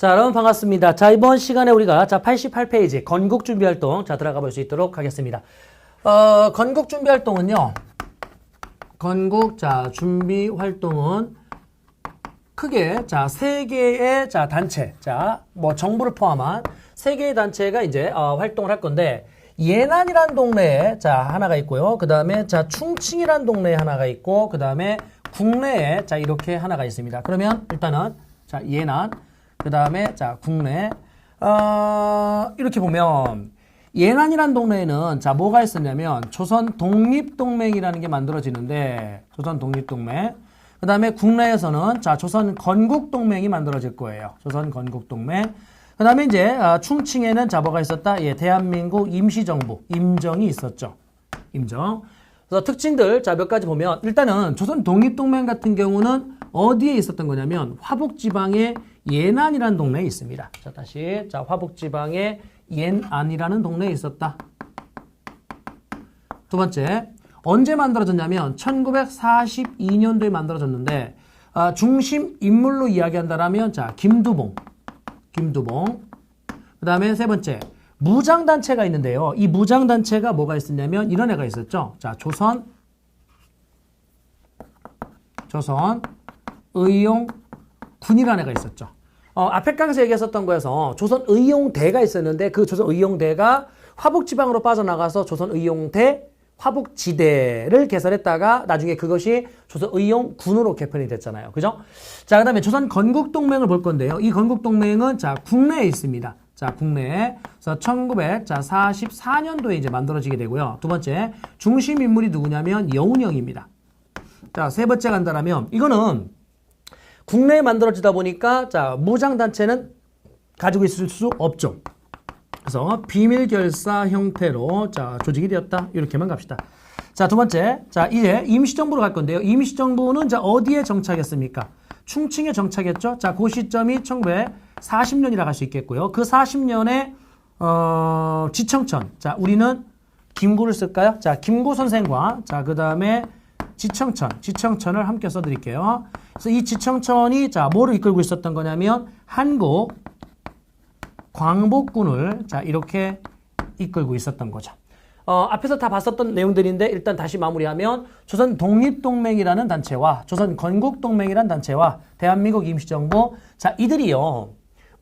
자, 여러분 반갑습니다. 자, 이번 시간에 우리가 88페이지 건국 준비 활동 들어가 볼 수 있도록 하겠습니다. 건국 준비 활동은요. 건국 준비 활동은 크게 세 개의 단체, 뭐 정부를 포함한 세 개의 단체가 이제 활동을 할 건데 예난이란 동네에 하나가 있고요. 그다음에 충칭이란 동네에 하나가 있고 그다음에 국내에 이렇게 하나가 있습니다. 그러면 일단은 예난 그다음에 국내 이렇게 보면 예난이란 동네에는 뭐가 있었냐면 조선 독립동맹이라는 게 만들어지는데 조선 독립동맹 그다음에 국내에서는 조선 건국동맹이 만들어질 거예요. 조선 건국동맹. 그다음에 이제 충칭에는 뭐가 있었다? 예, 대한민국 임시정부 임정이 있었죠. 임정. 그래서 특징들 몇 가지 보면 일단은 조선 독립동맹 같은 경우는 어디에 있었던 거냐면 화북지방의 예난이라는 동네에 있습니다. 다시 화북지방의 예난이라는 동네에 있었다. 두 번째, 언제 만들어졌냐면 1942년도에 만들어졌는데 중심 인물로 이야기한다라면 김두봉. 그 다음에 세 번째, 무장단체가 있는데요. 이 무장단체가 뭐가 있었냐면 이런 애가 있었죠. 조선의용군이라는 애가 있었죠. 앞에 강에서 얘기했었던 거에서 조선의용대가 있었는데 그 조선의용대가 화북지방으로 빠져나가서 조선의용대 화북지대를 개설했다가 나중에 그것이 조선의용군으로 개편이 됐잖아요. 그죠? 자, 그 다음에 조선 건국동맹을 볼 건데요. 이 건국동맹은 국내에 있습니다. 국내에. 그래서 1944년도에 이제 만들어지게 되고요. 두 번째, 중심 인물이 누구냐면 여운형입니다. 자, 세 번째 간다라면 이거는 국내에 만들어지다 보니까 무장단체는 가지고 있을 수 없죠. 그래서 비밀결사 형태로 조직이 되었다. 이렇게만 갑시다. 자, 두 번째. 이제 임시정부로 갈 건데요. 임시정부는 어디에 정착했습니까? 충칭에 정착했죠. 그 시점이 1940년이라 할 수 있겠고요. 그 40년에 지청천. 우리는 김구를 쓸까요? 김구 선생과 그다음에 지청천을 함께 써 드릴게요. 그래서 이 지청천이 뭐를 이끌고 있었던 거냐면 한국 광복군을 이렇게 이끌고 있었던 거죠. 앞에서 다 봤었던 내용들인데 일단 다시 마무리하면 조선 독립동맹이라는 단체와 조선 건국동맹이라는 단체와 대한민국 임시정부 이들이요.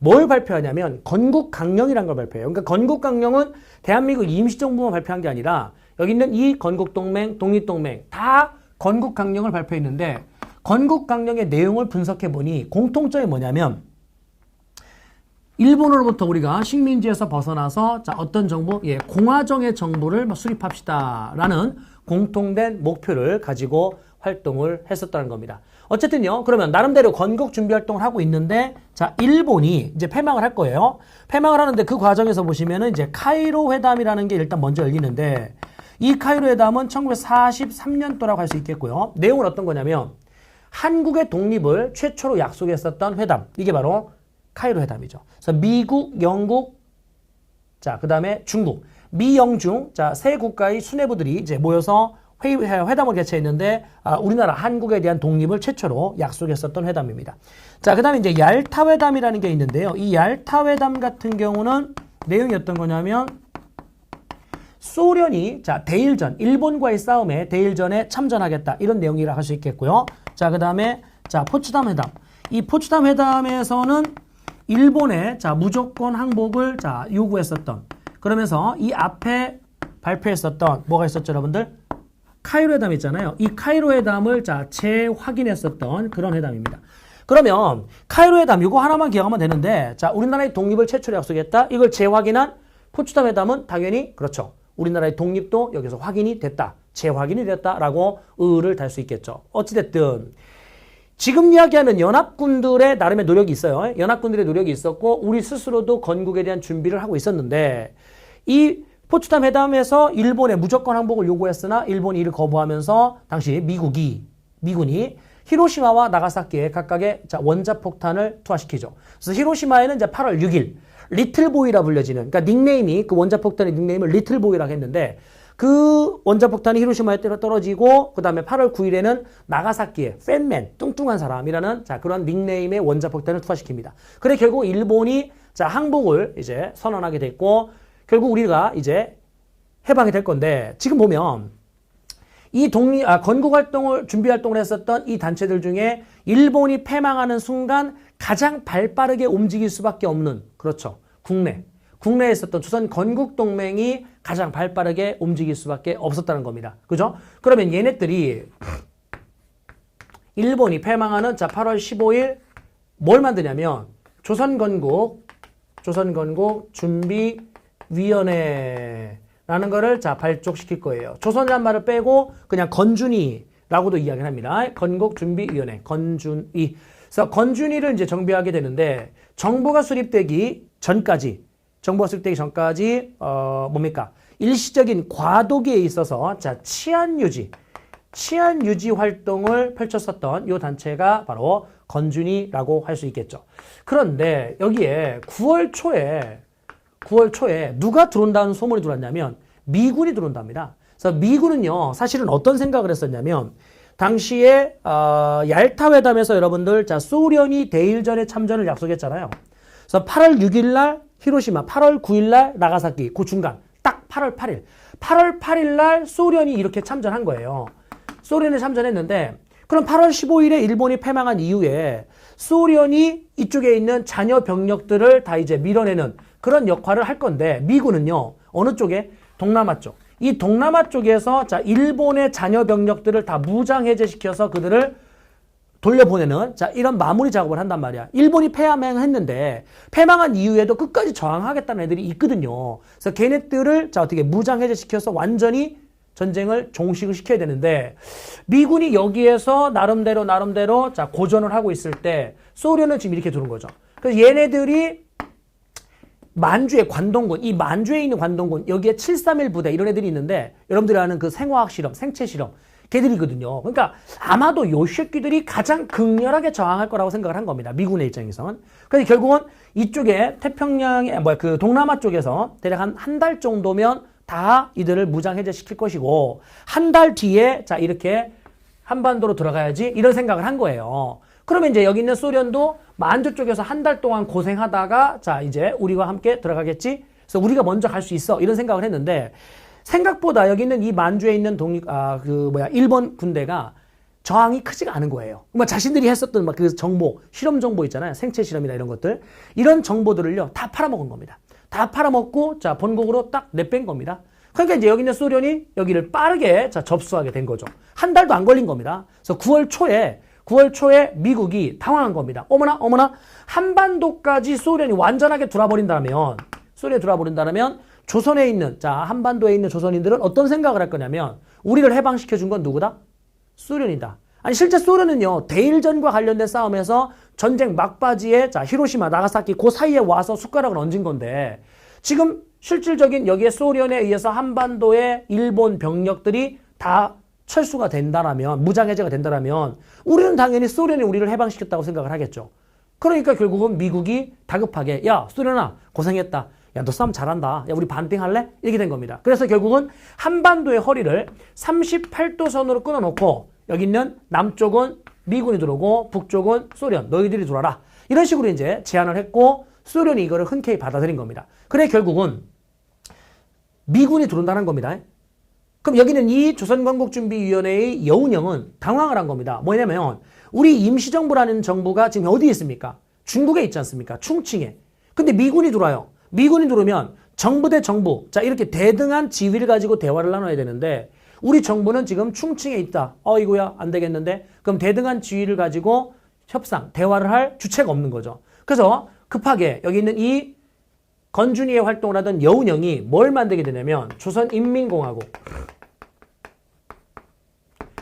뭘 발표하냐면 건국강령이라는 걸 발표해요. 그러니까 건국강령은 대한민국 임시정부만 발표한 게 아니라 여기 있는 이 건국동맹, 독립동맹 다 건국강령을 발표했는데 건국강령의 내용을 분석해보니 공통점이 뭐냐면 일본으로부터 우리가 식민지에서 벗어나서 어떤 정부? 예, 공화정의 정부를 수립합시다라는 공통된 목표를 가지고 활동을 했었다는 겁니다. 어쨌든요. 그러면 나름대로 건국 준비 활동을 하고 있는데 일본이 이제 폐망을 할 거예요. 폐망을 하는데 그 과정에서 보시면은 이제 카이로 회담이라는 게 일단 먼저 열리는데 이 카이로 회담은 1943년도라고 할 수 있겠고요. 내용은 어떤 거냐면 한국의 독립을 최초로 약속했었던 회담. 이게 바로 카이로 회담이죠. 그래서 미국, 영국, 그 다음에 중국, 미영중, 세 국가의 수뇌부들이 이제 모여서 회담을 개최했는데, 우리나라 한국에 대한 독립을 최초로 약속했었던 회담입니다. 그 다음에 이제 얄타 회담이라는 게 있는데요. 이 얄타 회담 같은 경우는 내용이 어떤 거냐면, 소련이, 대일전, 일본과의 싸움에 대일전에 참전하겠다. 이런 내용이라 할 수 있겠고요. 그 다음에, 포츠담 회담. 이 포츠담 회담에서는 일본의 무조건 항복을 요구했었던 그러면서 이 앞에 발표했었던 뭐가 있었죠, 여러분들? 카이로 회담 있잖아요. 이 카이로 회담을 재확인했었던 그런 회담입니다. 그러면 카이로 회담 이거 하나만 기억하면 되는데 우리나라의 독립을 최초로 약속했다. 이걸 재확인한 포츠담 회담은 당연히 그렇죠. 우리나라의 독립도 여기서 확인이 됐다. 재확인이 됐다라고 의의를 달 수 있겠죠. 어찌됐든 지금 이야기하는 연합군들의 나름의 노력이 있어요. 연합군들의 노력이 있었고 우리 스스로도 건국에 대한 준비를 하고 있었는데 이 포츠담 회담에서 일본의 무조건 항복을 요구했으나 일본이 이를 거부하면서 당시 미군이 히로시마와 나가사키에 각각의 원자폭탄을 투하시키죠. 그래서 히로시마에는 이제 8월 6일 리틀보이라 불려지는 그러니까 닉네임이 그 원자폭탄의 닉네임을 리틀보이라고 했는데 그 원자폭탄이 히로시마에 떨어지고 그 다음에 8월 9일에는 나가사키에 팬맨, 뚱뚱한 사람이라는 자 그런 닉네임의 원자폭탄을 투하시킵니다. 그래 결국 일본이 자 항복을 이제 선언하게 됐고 결국 우리가 이제 해방이 될 건데 지금 보면 이 건국 활동을 준비 활동을 했었던 이 단체들 중에 일본이 패망하는 순간 가장 발빠르게 움직일 수밖에 없는 그렇죠. 국내에 있었던 조선 건국 동맹이 가장 발빠르게 움직일 수밖에 없었다는 겁니다. 그죠? 그러면 얘네들이 일본이 패망하는 자 8월 15일 뭘 만드냐면 조선 건국 준비위원회라는 거를 자 발족시킬 거예요. 조선이란 말을 빼고 그냥 건준위라고도 이야기를 합니다. 건국준비위원회, 건준위. 그래서 건준위를 이제 정비하게 되는데 정부가 수립되기 전까지 뭡니까? 일시적인 과도기에 있어서 자 치안 유지 활동을 펼쳤었던 이 단체가 바로 건준위라고 할 수 있겠죠. 그런데 여기에 9월 초에 누가 들어온다는 소문이 들어왔냐면 미군이 들어온답니다. 그래서 미군은요 사실은 어떤 생각을 했었냐면 당시에 얄타 회담에서 여러분들 자 소련이 대일전에 참전을 약속했잖아요. 그래서 8월 6일 날 히로시마, 8월 9일 날 나가사키 그 중간 딱 8월 8일 날 소련이 이렇게 참전한 거예요. 소련이 참전했는데 그럼 8월 15일에 일본이 패망한 이후에 소련이 이쪽에 있는 잔여 병력들을 다 이제 밀어내는 그런 역할을 할 건데 미군은요 어느 쪽에? 동남아 쪽. 이 동남아 쪽에서 자 일본의 잔여 병력들을 다 무장 해제시켜서 그들을 돌려보내는 자 이런 마무리 작업을 한단 말이야. 일본이 패망했는데 패망한 이후에도 끝까지 저항하겠다는 애들이 있거든요. 그래서 걔네들을 자 어떻게 무장 해제시켜서 완전히 전쟁을 종식을 시켜야 되는데 미군이 여기에서 나름대로 자 고전을 하고 있을 때 소련은 지금 이렇게 들어온 거죠. 그래서 얘네들이 만주의 관동군, 이 만주에 있는 관동군 여기에 731 부대 이런 애들이 있는데 여러분들이 아는 그 생화학 실험, 생체 실험 걔들이거든요. 그러니까 아마도 요 새끼들이 가장 극렬하게 저항할 거라고 생각을 한 겁니다. 미군의 입장에서는. 그래서 결국은 이쪽에 태평양의 그 동남아 쪽에서 대략 한 달 정도면 다 이들을 무장 해제시킬 것이고 한 달 뒤에 자 이렇게 한반도로 들어가야지 이런 생각을 한 거예요. 그러면 이제 여기 있는 소련도 만주 쪽에서 한 달 동안 고생하다가 자 이제 우리와 함께 들어가겠지. 그래서 우리가 먼저 갈 수 있어 이런 생각을 했는데 생각보다 여기 있는 이 만주에 있는 일본 군대가 저항이 크지가 않은 거예요. 자신들이 했었던 그 정보, 실험 정보 있잖아요. 생체 실험이나 이런 것들. 이런 정보들을요, 다 팔아먹은 겁니다. 다 팔아먹고, 자, 본국으로 딱 내뺀 겁니다. 그러니까 이제 여기 있는 소련이 여기를 빠르게 자, 접수하게 된 거죠. 한 달도 안 걸린 겁니다. 그래서 9월 초에 미국이 당황한 겁니다. 어머나, 한반도까지 소련이 완전하게 돌아버린다면, 조선에 있는, 자, 한반도에 있는 조선인들은 어떤 생각을 할 거냐면, 우리를 해방시켜준 건 누구다? 소련이다. 아니, 실제 소련은요, 대일전과 관련된 싸움에서 전쟁 막바지에, 자, 히로시마, 나가사키, 그 사이에 와서 숟가락을 얹은 건데, 지금 실질적인 여기에 소련에 의해서 한반도의 일본 병력들이 다 철수가 된다라면, 무장해제가 된다라면, 우리는 당연히 소련이 우리를 해방시켰다고 생각을 하겠죠. 그러니까 결국은 미국이 다급하게, 야, 소련아, 고생했다. 야, 너 싸움 잘한다. 야, 우리 반띵할래? 이렇게 된 겁니다. 그래서 결국은 한반도의 허리를 38도 선으로 끊어놓고 여기 있는 남쪽은 미군이 들어오고 북쪽은 소련, 너희들이 들어와라. 이런 식으로 이제 제안을 했고 소련이 이거를 흔쾌히 받아들인 겁니다. 그래 결국은 미군이 들어온다는 겁니다. 그럼 여기는 이 조선건국준비위원회의 여운형은 당황을 한 겁니다. 뭐냐면 우리 임시정부라는 정부가 지금 어디에 있습니까? 중국에 있지 않습니까? 충칭에. 근데 미군이 들어와요. 미군이 들어오면 정부 대 정부, 자 이렇게 대등한 지위를 가지고 대화를 나눠야 되는데 우리 정부는 지금 충칭에 있다. 이거야 안 되겠는데? 그럼 대등한 지위를 가지고 협상, 대화를 할 주체가 없는 거죠. 그래서 급하게 여기 있는 이 건준위의 활동을 하던 여운형이 뭘 만들게 되냐면 조선인민공화국.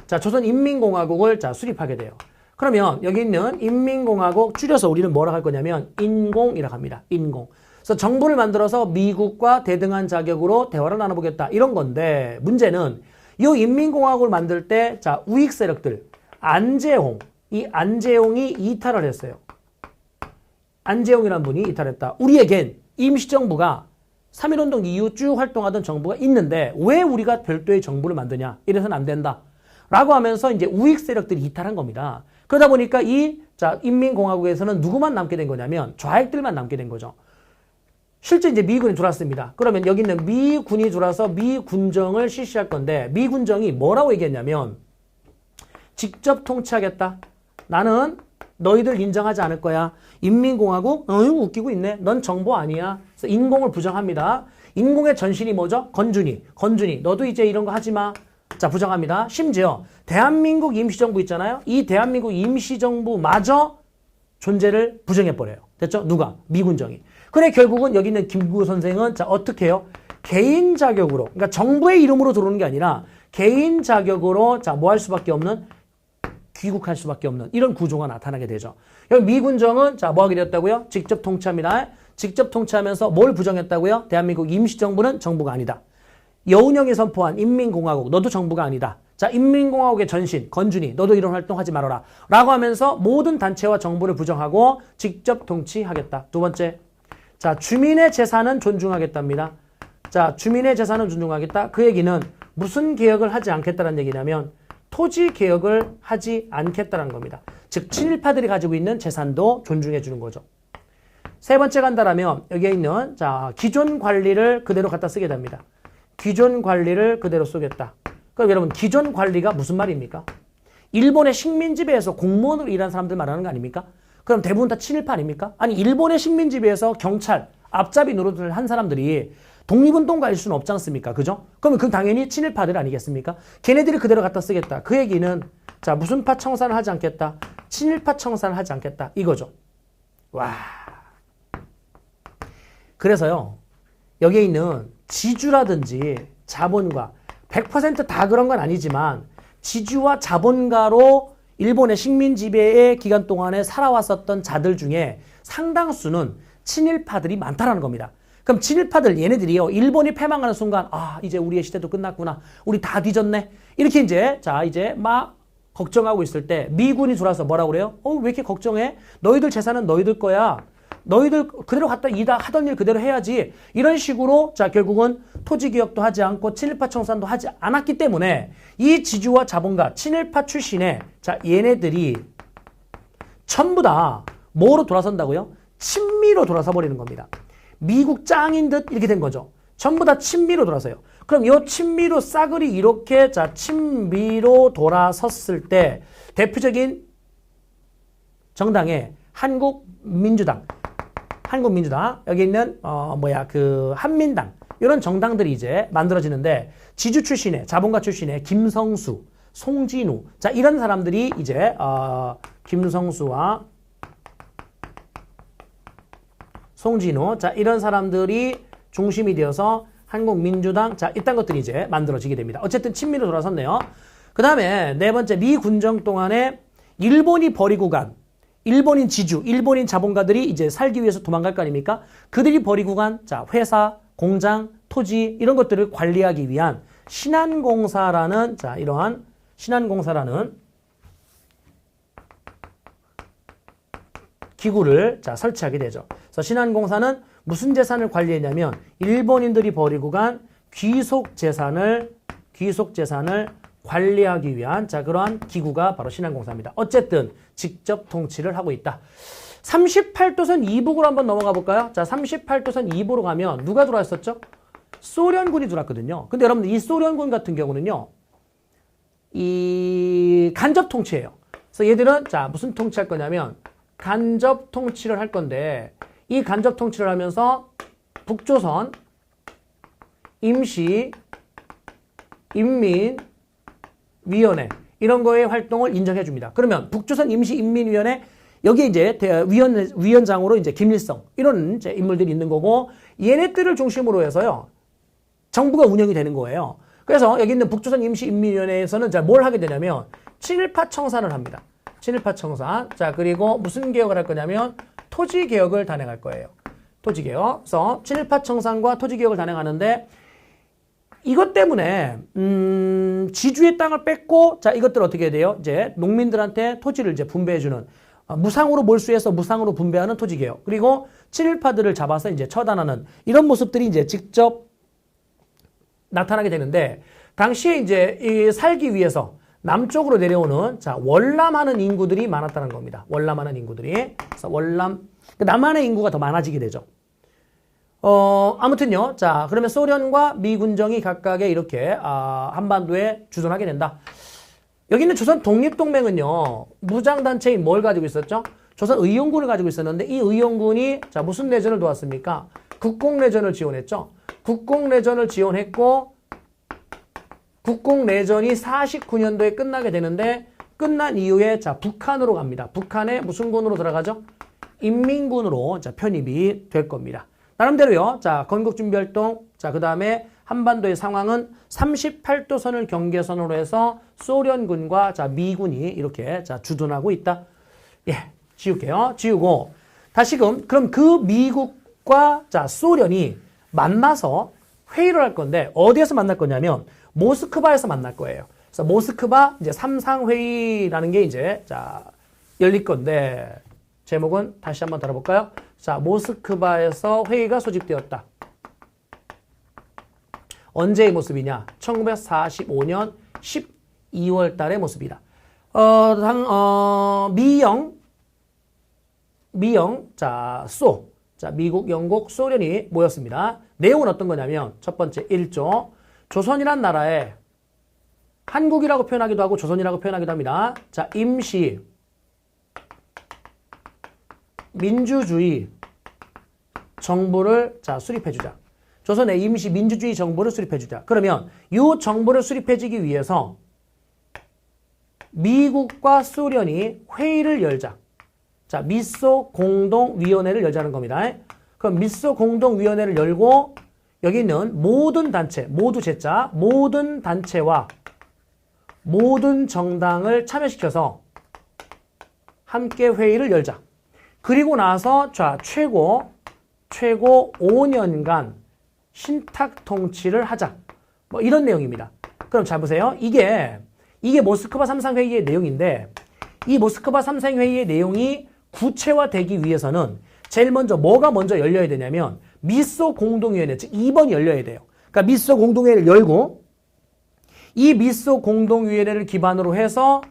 자, 조선인민공화국을 자 수립하게 돼요. 그러면 여기 있는 인민공화국 줄여서 우리는 뭐라고 할 거냐면 인공이라고 합니다. 인공. 그래서 정부를 만들어서 미국과 대등한 자격으로 대화를 나눠보겠다. 이런 건데 문제는 이 인민공화국을 만들 때 자 우익 세력들 이 안재홍이 이탈을 했어요. 안재홍이라는 분이 이탈했다. 우리에겐 임시정부가 3.1운동 이후 쭉 활동하던 정부가 있는데 왜 우리가 별도의 정부를 만드냐? 이래서는 안 된다. 라고 하면서 이제 우익 세력들이 이탈한 겁니다. 그러다 보니까 인민공화국에서는 누구만 남게 된 거냐면 좌익들만 남게 된 거죠. 실제 이제 미군이 들어왔습니다. 그러면 여기 있는 미군이 들어와서 미군정을 실시할 건데 미군정이 뭐라고 얘기했냐면 직접 통치하겠다. 나는 너희들 인정하지 않을 거야. 인민공화국? 웃기고 있네. 넌 정보 아니야. 그래서 인공을 부정합니다. 인공의 전신이 뭐죠? 건준이. 너도 이제 이런 거 하지 마. 자, 부정합니다. 심지어 대한민국 임시정부 있잖아요. 이 대한민국 임시정부마저 존재를 부정해버려요. 됐죠? 누가? 미군정이. 그래 결국은 여기 있는 김구 선생은 자 어떻게 해요? 개인 자격으로, 그러니까 정부의 이름으로 들어오는 게 아니라 개인 자격으로 자 뭐 할 수밖에 없는, 귀국할 수밖에 없는 이런 구조가 나타나게 되죠. 여기 미군정은 자 뭐 하게 되었다고요? 직접 통치합니다. 직접 통치하면서 뭘 부정했다고요? 대한민국 임시정부는 정부가 아니다. 여운형이 선포한 인민공화국 너도 정부가 아니다. 자 인민공화국의 전신 건준이 너도 이런 활동하지 말아라 라고 하면서 모든 단체와 정부를 부정하고 직접 통치하겠다. 두 번째, 자 주민의 재산은 존중하겠답니다. 자 주민의 재산은 존중하겠다. 그 얘기는 무슨 개혁을 하지 않겠다는 얘기냐면 토지 개혁을 하지 않겠다는 겁니다. 즉 친일파들이 가지고 있는 재산도 존중해 주는 거죠. 세 번째 간다라면 여기에 있는 자 기존 관리를 그대로 갖다 쓰게 됩니다. 기존 관리를 그대로 쓰겠다. 그럼 여러분 기존 관리가 무슨 말입니까? 일본의 식민지배에서 공무원으로 일하는 사람들 말하는 거 아닙니까? 그럼 대부분 다 친일파 아닙니까? 아니 일본의 식민지배에서 경찰, 앞잡이 노릇을 한 사람들이 독립운동가일 수는 없지 않습니까? 그죠? 그러면 그건 당연히 친일파들 아니겠습니까? 걔네들이 그대로 갖다 쓰겠다. 그 얘기는 자 무슨 파 청산을 하지 않겠다. 친일파 청산을 하지 않겠다. 이거죠. 와. 그래서요. 여기에 있는 지주라든지 자본가 100% 그런 건 아니지만 지주와 자본가로 일본의 식민 지배의 기간 동안에 살아왔었던 자들 중에 상당수는 친일파들이 많다라는 겁니다. 그럼 친일파들 얘네들이요. 일본이 패망하는 순간 아 이제 우리의 시대도 끝났구나. 우리 다 뒤졌네. 이렇게 이제 막 걱정하고 있을 때 미군이 들어와서 뭐라고 그래요? 왜 이렇게 걱정해? 너희들 재산은 너희들 거야. 너희들 그대로 갖다 하던 일 그대로 해야지. 이런 식으로 자 결국은 토지개혁도 하지 않고 친일파 청산도 하지 않았기 때문에 이 지주와 자본가 친일파 출신의 자 얘네들이 전부 다 뭐로 돌아선다고요? 친미로 돌아서 버리는 겁니다. 미국 짱인 듯 이렇게 된 거죠. 전부 다 친미로 돌아서요. 그럼 이 친미로 싸그리 이렇게 자 친미로 돌아섰을 때 대표적인 정당의 한국민주당 여기 있는 한민당 이런 정당들이 이제 만들어지는데 지주 출신의 자본가 출신의 김성수, 송진우 자 이런 사람들이 이제 김성수와 송진우 자 이런 사람들이 중심이 되어서 한국민주당 자 이딴 것들이 이제 만들어지게 됩니다. 어쨌든 친미로 돌아섰네요. 그 다음에 네 번째 미군정 동안에 일본이 버리고 간 일본인 지주, 일본인 자본가들이 이제 살기 위해서 도망갈 거 아닙니까? 그들이 버리고 간 자 회사, 공장, 토지 이런 것들을 관리하기 위한 신한공사라는 자 이러한 신한공사라는 기구를 자 설치하게 되죠. 그래서 신한공사는 무슨 재산을 관리했냐면 일본인들이 버리고 간 귀속 재산을 관리하기 위한 자 그러한 기구가 바로 신한공사입니다. 어쨌든 직접 통치를 하고 있다. 38도선 이북으로 한번 넘어가 볼까요? 자 38도선 이북으로 가면 누가 들어왔었죠? 소련군이 들어왔거든요. 근데 여러분들 이 소련군 같은 경우는요. 이 간접 통치예요. 그래서 얘들은 자 무슨 통치할 거냐면 간접 통치를 할 건데 이 간접 통치를 하면서 북조선 임시 인민위원회 이런 거의 활동을 인정해 줍니다. 그러면 북조선 임시인민위원회 여기에 이제 위원장으로 이제 김일성 이런 이제 인물들이 있는 거고 얘네들을 중심으로 해서요 정부가 운영이 되는 거예요. 그래서 여기 있는 북조선 임시인민위원회에서는 자 뭘 하게 되냐면 친일파 청산을 합니다. 친일파 청산. 자 그리고 무슨 개혁을 할 거냐면 토지 개혁을 단행할 거예요. 토지 개혁. 그래서 친일파 청산과 토지 개혁을 단행하는데 이것 때문에 지주의 땅을 뺏고 자 이것들 어떻게 해야 돼요? 이제 농민들한테 토지를 이제 분배해주는 무상으로 몰수해서 무상으로 분배하는 토지개혁. 그리고 친일파들을 잡아서 이제 처단하는 이런 모습들이 이제 직접 나타나게 되는데, 당시에 이제 이 살기 위해서 남쪽으로 내려오는 월남하는 인구들이 많았다는 겁니다. 월남하는 인구들이. 그래서 월남, 남한의 인구가 더 많아지게 되죠. 아무튼요. 자, 그러면 소련과 미군정이 각각의 이렇게 한반도에 주둔하게 된다. 여기 있는 조선 독립동맹은요, 무장단체인 뭘 가지고 있었죠? 조선 의용군을 가지고 있었는데, 이 의용군이 무슨 내전을 도왔습니까? 국공내전을 지원했죠. 국공내전을 지원했고, 국공내전이 49년도에 끝나게 되는데, 끝난 이후에 북한으로 갑니다. 북한에 무슨 군으로 들어가죠? 인민군으로 편입이 될 겁니다. 나름대로요. 건국준비활동, 그 다음에 한반도의 상황은 38도선을 경계선으로 해서 소련군과 미군이 이렇게 주둔하고 있다. 예, 지울게요. 지우고 다시금 그럼 그 미국과 소련이 만나서 회의를 할 건데 어디에서 만날 거냐면 모스크바에서 만날 거예요. 그래서 모스크바 이제 삼상회의라는 게 이제 열릴 건데 제목은 다시 한번 다뤄볼까요? 모스크바에서 회의가 소집되었다. 언제의 모습이냐? 1945년 12월 달의 모습이다. 미국, 영국, 소련이 모였습니다. 내용은 어떤 거냐면, 첫 번째 1조. 조선이란 나라에 한국이라고 표현하기도 하고 조선이라고 표현하기도 합니다. 임시 민주주의 정부를 수립해주자. 조선의 임시 민주주의 정부를 수립해주자. 그러면 이 정부를 수립해주기 위해서 미국과 소련이 회의를 열자. 미소 공동위원회를 열자는 겁니다. 그럼 미소 공동위원회를 열고 여기 있는 모든 단체, 모두 제자, 모든 단체와 모든 정당을 참여시켜서 함께 회의를 열자. 그리고 나서 최고 5년간 신탁 통치를 하자. 뭐 이런 내용입니다. 그럼 잘 보세요. 이게 모스크바 삼상회의의 내용인데 이 모스크바 삼상회의의 내용이 구체화되기 위해서는 제일 먼저 뭐가 먼저 열려야 되냐면 미소 공동위원회, 즉 2번이 열려야 돼요. 그러니까 미소 공동회의를 열고 이 미소 공동위원회를 기반으로 해서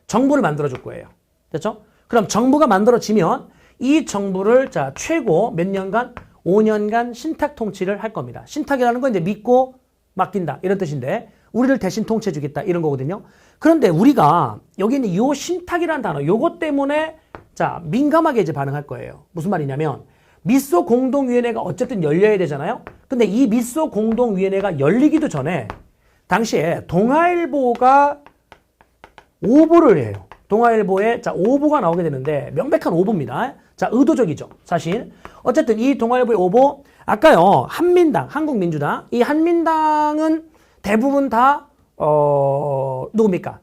정부를 만들어줄 거예요. 됐죠? 그럼 정부가 만들어지면 이 정부를 최고 몇 년간? 5년간 신탁 통치를 할 겁니다. 신탁이라는 건 이제 믿고 맡긴다 이런 뜻인데 우리를 대신 통치해 주겠다 이런 거거든요. 그런데 우리가 여기 있는 이 신탁이라는 단어 요것 때문에 민감하게 이제 반응할 거예요. 무슨 말이냐면 미소 공동위원회가 어쨌든 열려야 되잖아요. 근데 이 미소 공동위원회가 열리기도 전에 당시에 동아일보가 오보를 해요. 동아일보에 오보가 나오게 되는데 명백한 오보입니다. 의도적이죠. 사실. 어쨌든 이 동아일보의 오보, 아까요, 한민당, 한국민주당, 이 한민당은 대부분 다, 누굽니까?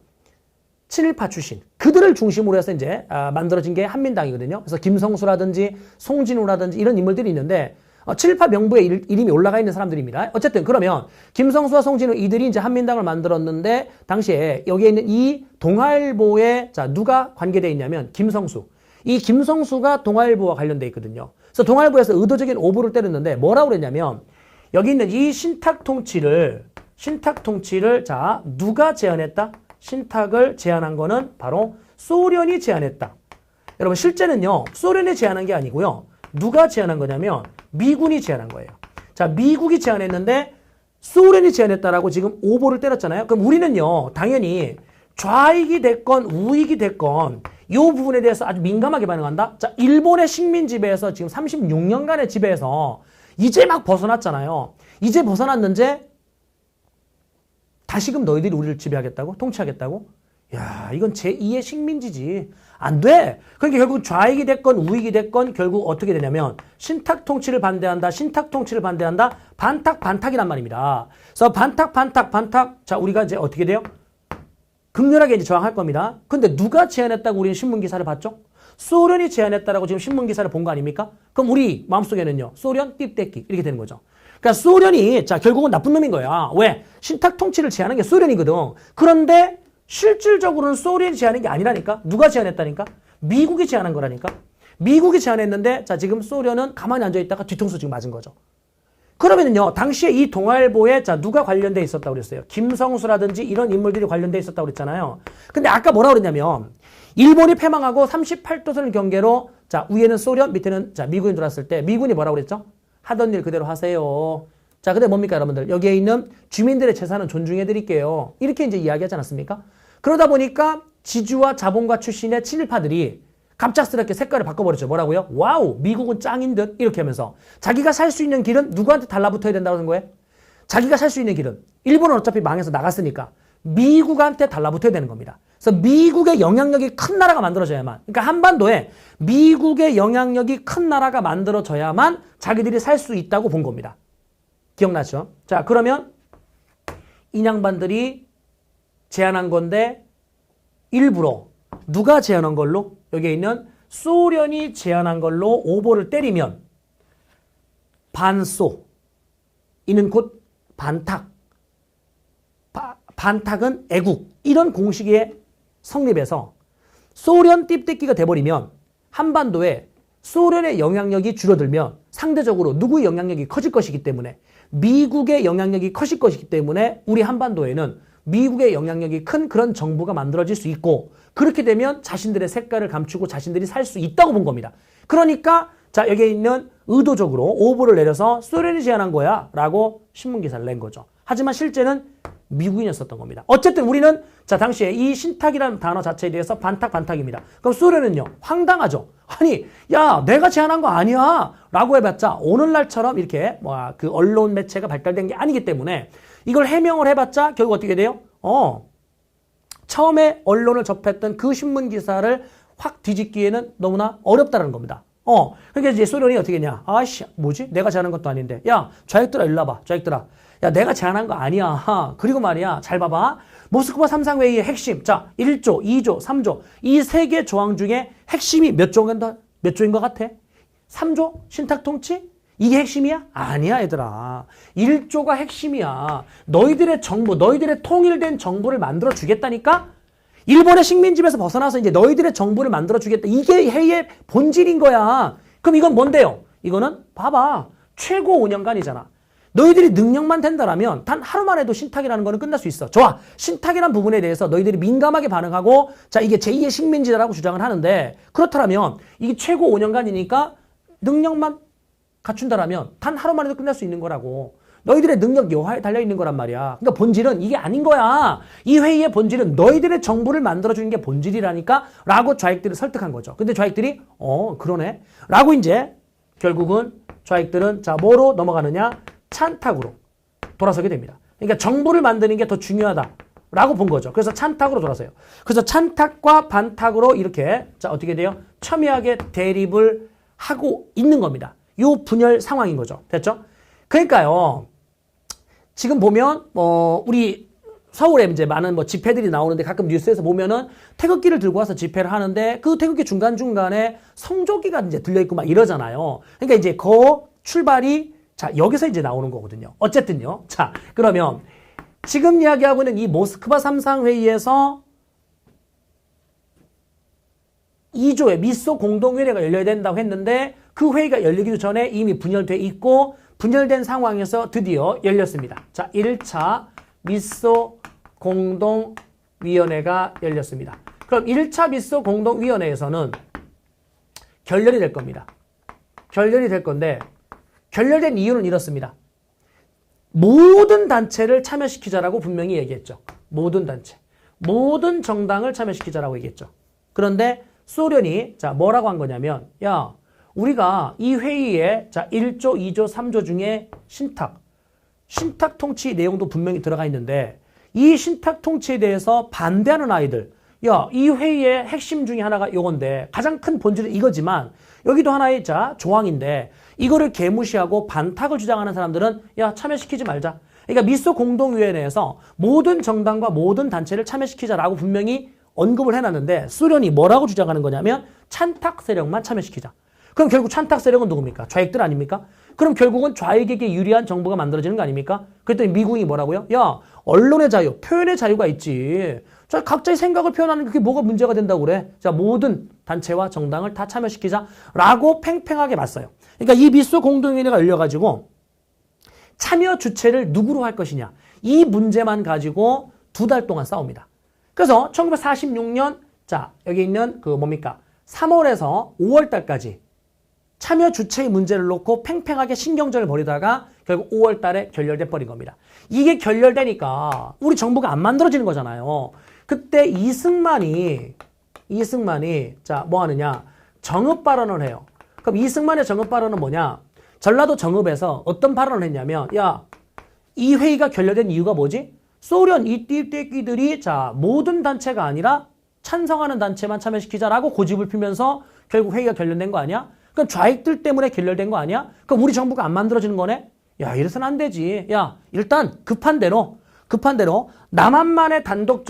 친일파 출신. 그들을 중심으로 해서 이제, 만들어진 게 한민당이거든요. 그래서 김성수라든지 송진우라든지 이런 인물들이 있는데, 친일파 명부에 이름이 올라가 있는 사람들입니다. 어쨌든 그러면 김성수와 송진우 이들이 이제 한민당을 만들었는데, 당시에 여기에 있는 이 동아일보에, 누가 관계되어 있냐면, 김성수. 이 김성수가 동아일보와 관련되어 있거든요. 그래서 동아일보에서 의도적인 오보를 때렸는데 뭐라고 그랬냐면 여기 있는 이 신탁 통치를 누가 제안했다? 신탁을 제안한 거는 바로 소련이 제안했다. 여러분 실제는요. 소련이 제안한 게 아니고요. 누가 제안한 거냐면 미군이 제안한 거예요. 미국이 제안했는데 소련이 제안했다라고 지금 오보를 때렸잖아요. 그럼 우리는요. 당연히 좌익이 됐건 우익이 됐건 이 부분에 대해서 아주 민감하게 반응한다. 일본의 식민 지배에서 지금 36년간의 지배에서 이제 막 벗어났잖아요. 이제 벗어났는데 다시금 너희들이 우리를 지배하겠다고? 통치하겠다고? 야, 이건 제2의 식민지지. 안 돼. 그러니까 결국 좌익이 됐건 우익이 됐건 결국 어떻게 되냐면 신탁 통치를 반대한다. 반탁이란 말입니다. 그래서 반탁. 우리가 이제 어떻게 돼요? 극렬하게 이제 저항할 겁니다. 근데 누가 제안했다고 우리는 신문기사를 봤죠? 소련이 제안했다라고 지금 신문기사를 본 거 아닙니까? 그럼 우리 마음속에는요, 소련 띠떼끼 이렇게 되는 거죠. 그러니까 소련이 결국은 나쁜 놈인 거야. 왜? 신탁 통치를 제안한 게 소련이거든. 그런데 실질적으로는 소련이 제안한 게 아니라니까. 누가 제안했다니까? 미국이 제안한 거라니까. 미국이 제안했는데 자 지금 소련은 가만히 앉아있다가 뒤통수 지금 맞은 거죠. 그러면은요, 당시에 이 동아일보에 자 누가 관련돼 있었다고 그랬어요? 김성수라든지 이런 인물들이 관련돼 있었다고 그랬잖아요. 근데 아까 뭐라고 그랬냐면 일본이 패망하고 38도선을 경계로 자 위에는 소련, 밑에는 자 미군이 들어왔을 때 미군이 뭐라고 그랬죠? 하던 일 그대로 하세요. 자, 근데 뭡니까 여러분들? 여기에 있는 주민들의 재산은 존중해 드릴게요. 이렇게 이제 이야기하지 않았습니까? 그러다 보니까 지주와 자본가 출신의 친일파들이 갑작스럽게 색깔을 바꿔버렸죠. 뭐라고요? 와우, 미국은 짱인 듯 이렇게 하면서 자기가 살 수 있는 길은 누구한테 달라붙어야 된다고 하는 거예요? 자기가 살 수 있는 길은 일본은 어차피 망해서 나갔으니까 미국한테 달라붙어야 되는 겁니다. 그래서 미국의 영향력이 큰 나라가 만들어져야만, 그러니까 한반도에 미국의 영향력이 큰 나라가 만들어져야만 자기들이 살 수 있다고 본 겁니다. 기억나죠? 자, 그러면 인양반들이 제안한 건데 일부러 누가 제안한 걸로? 여기에 있는 소련이 제안한 걸로 오보를 때리면 반소, 이는 곧 반탁, 반탁은 애국, 이런 공식에 성립해서 소련 띠떼끼가 돼버리면 한반도에 소련의 영향력이 줄어들면 상대적으로 누구의 영향력이 커질 것이기 때문에 미국의 영향력이 커질 것이기 때문에 우리 한반도에는 미국의 영향력이 큰 그런 정부가 만들어질 수 있고 그렇게 되면 자신들의 색깔을 감추고 자신들이 살 수 있다고 본 겁니다. 그러니까 자 여기에 있는 의도적으로 오보를 내려서 소련이 제안한 거야 라고 신문기사를 낸 거죠. 하지만 실제는 미국인이었었던 겁니다. 어쨌든 우리는 자 당시에 이 신탁이라는 단어 자체에 대해서 반탁입니다. 그럼 소련은요 황당하죠. 아니 야 내가 제안한 거 아니야 라고 해봤자 오늘날처럼 이렇게 그 언론 매체가 발달된 게 아니기 때문에 이걸 해명을 해봤자 결국 어떻게 돼요? 처음에 언론을 접했던 그 신문 기사를 확 뒤집기에는 너무나 어렵다는 겁니다. 그러니까 이제 소련이 어떻게 했냐? 아씨, 뭐지? 내가 제안한 것도 아닌데. 야, 좌익들아, 일로 와봐. 좌익들아. 야, 내가 제안한 거 아니야. 그리고 말이야, 잘 봐봐. 모스크바 3상회의의 핵심. 자, 1조, 2조, 3조. 이 세 개 조항 중에 핵심이 몇 조인 것 같아? 3조? 신탁 통치? 이게 핵심이야? 아니야, 얘들아. 1조가 핵심이야. 너희들의 정부, 너희들의 통일된 정부를 만들어 주겠다니까? 일본의 식민지에서 벗어나서 이제 너희들의 정부를 만들어 주겠다. 이게 해의 본질인 거야. 그럼 이건 뭔데요? 이거는 봐봐. 최고 5년간이잖아. 너희들이 능력만 된다라면 단 하루만 해도 신탁이라는 거는 끝날 수 있어. 좋아. 신탁이라는 부분에 대해서 너희들이 민감하게 반응하고 자, 이게 제2의 식민지라고 주장을 하는데 그렇다면 이게 최고 5년간이니까 능력만 갖춘다라면 단 하루만 해도 끝날 수 있는 거라고. 너희들의 능력 여하에 달려있는 거란 말이야. 그러니까 본질은 이게 아닌 거야. 이 회의의 본질은 너희들의 정부를 만들어주는 게 본질이라니까 라고 좌익들을 설득한 거죠. 근데 좌익들이 그러네 라고 이제 결국은 좌익들은 자 뭐로 넘어가느냐? 찬탁으로 돌아서게 됩니다. 그러니까 정부를 만드는 게 더 중요하다 라고 본 거죠. 그래서 찬탁으로 돌아서요. 그래서 찬탁과 반탁으로 이렇게 자 어떻게 돼요? 첨예하게 대립을 하고 있는 겁니다. 요 분열 상황인 거죠. 됐죠? 그러니까요. 지금 보면 우리 서울에 이제 많은 집회들이 나오는데 가끔 뉴스에서 보면은 태극기를 들고 와서 집회를 하는데 그 태극기 중간중간에 성조기가 이제 들려 있고 막 이러잖아요. 그러니까 이제 그 출발이 자 여기서 이제 나오는 거거든요. 어쨌든요. 자 그러면 지금 이야기하고 있는 이 모스크바 3상회의에서 2조의 미소 공동회의가 열려야 된다고 했는데 그 회의가 열리기 전에 이미 분열돼 있고 분열된 상황에서 드디어 열렸습니다. 자, 1차 미소 공동위원회가 열렸습니다. 그럼 1차 미소 공동위원회에서는 결렬이 될 겁니다. 결렬이 될 건데 결렬된 이유는 이렇습니다. 모든 단체를 참여시키자라고 분명히 얘기했죠. 모든 단체. 모든 정당을 참여시키자라고 얘기했죠. 그런데 소련이 자 뭐라고 한 거냐면 야 우리가 이 회의에 자 1조, 2조, 3조 중에 신탁 통치 내용도 분명히 들어가 있는데 이 신탁 통치에 대해서 반대하는 아이들 야, 이 회의의 핵심 중에 하나가 요건데 가장 큰 본질은 이거지만 여기도 하나의 자 조항인데 이거를 개무시하고 반탁을 주장하는 사람들은 야 참여시키지 말자. 그러니까 미소 공동위원회에서 모든 정당과 모든 단체를 참여시키자라고 분명히 언급을 해놨는데 소련이 뭐라고 주장하는 거냐면 찬탁 세력만 참여시키자. 그럼 결국 찬탁 세력은 누굽니까? 좌익들 아닙니까? 그럼 결국은 좌익에게 유리한 정부가 만들어지는 거 아닙니까? 그랬더니 미국이 뭐라고요? 야, 언론의 자유, 표현의 자유가 있지. 자, 각자의 생각을 표현하는 그게 뭐가 문제가 된다고 그래? 자, 모든 단체와 정당을 다 참여시키자라고 팽팽하게 맞서요. 그러니까 이 미소 공동위원회가 열려가지고 참여 주체를 누구로 할 것이냐. 이 문제만 가지고 2달 동안 싸웁니다. 그래서 1946년, 자, 여기 있는 그 뭡니까? 3월에서 5월 달까지 참여 주체의 문제를 놓고 팽팽하게 신경전을 벌이다가 결국 5월 달에 결렬돼 버린 겁니다. 이게 결렬되니까 우리 정부가 안 만들어지는 거잖아요. 그때 이승만이 자, 뭐 하느냐? 정읍 발언을 해요. 그럼 이승만의 정읍 발언은 뭐냐? 전라도 정읍에서 어떤 발언을 했냐면, 야, 이 회의가 결렬된 이유가 뭐지? 소련 이 띠떼끼들이 자, 모든 단체가 아니라 찬성하는 단체만 참여시키자라고 고집을 피면서 결국 회의가 결렬된 거 아니야? 그럼 좌익들 때문에 결렬된 거 아니야? 그럼 우리 정부가 안 만들어지는 거네? 야, 이래서는 안 되지. 야, 일단 급한 대로 남한만의 단독